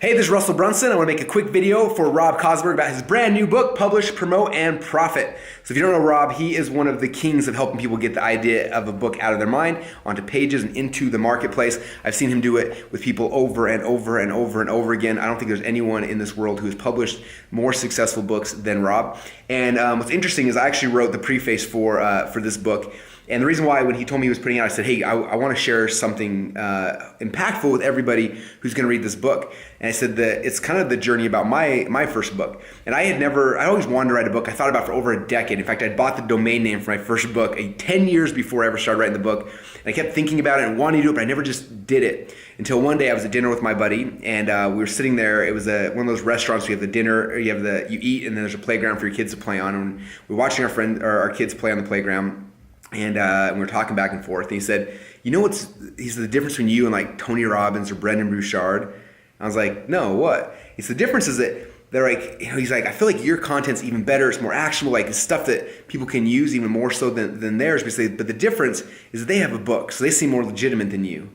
Hey, this is Russell Brunson. I want to make a quick video for Rob Kosberg about his brand new book, Publish, Promote, and Profit. So if you don't know Rob, he is one of the kings of helping people get the idea of a book out of their mind onto pages and into the marketplace. I've seen him do it with people over and over and over and over again. I don't think there's anyone in this world who has published more successful books than Rob. And what's interesting is I actually wrote the preface for this book. And the reason why, when he told me he was putting it out, I said, hey, I want to share something impactful with everybody who's going to read this book. And I said that it's kind of the journey about my first book. And I always wanted to write a book. I thought about it for over a decade. In fact, I bought the domain name for my first book 10 years before I ever started writing the book. And I kept thinking about it and wanting to do it, but I never just did it. Until one day I was at dinner with my buddy, and we were sitting there. It was one of those restaurants where you have the dinner, you eat, and then there's a playground for your kids to play on. And we were watching our kids play on the playground. And we were talking back and forth, and he said, you know he said, the difference between you and like Tony Robbins or Brendan Bouchard? I was like, no, what? He said, the difference is that they're like, he's like, I feel like your content's even better, it's more actionable, like it's stuff that people can use even more so than theirs. But the difference is that they have a book, so they seem more legitimate than you.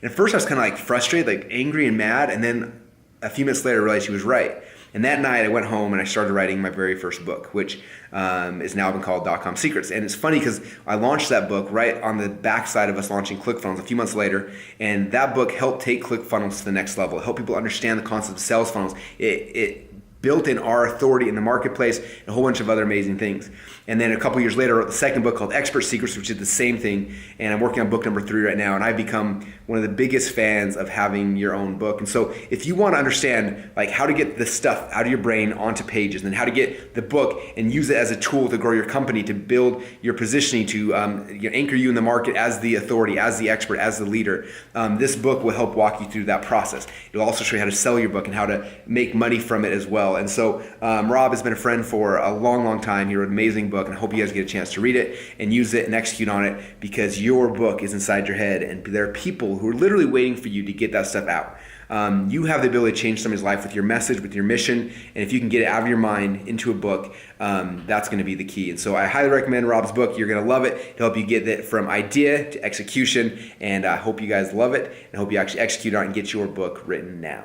And at first I was kind of like frustrated, like angry and mad, and then a few minutes later I realized he was right. And that night I went home and I started writing my very first book, which is now been called .com Secrets. And it's funny because I launched that book right on the backside of us launching ClickFunnels a few months later. And that book helped take ClickFunnels to the next level. It helped people understand the concept of sales funnels. It built in our authority in the marketplace and a whole bunch of other amazing things. And then a couple years later, I wrote the second book called Expert Secrets, which is the same thing. And I'm working on book number 3 right now. And I've become one of the biggest fans of having your own book. And so if you want to understand like how to get the stuff out of your brain onto pages, and how to get the book and use it as a tool to grow your company, to build your positioning, to anchor you in the market as the authority, as the expert, as the leader, this book will help walk you through that process. It'll also show you how to sell your book and how to make money from it as well. And so Rob has been a friend for a long, long time. He wrote an amazing book, and I hope you guys get a chance to read it and use it and execute on it, because your book is inside your head, and there are people who are literally waiting for you to get that stuff out. You have the ability to change somebody's life with your message, with your mission, and if you can get it out of your mind into a book, that's going to be the key. And so I highly recommend Rob's book. You're going to love it. It'll help you get it from idea to execution, and I hope you guys love it, and I hope you actually execute on it and get your book written now.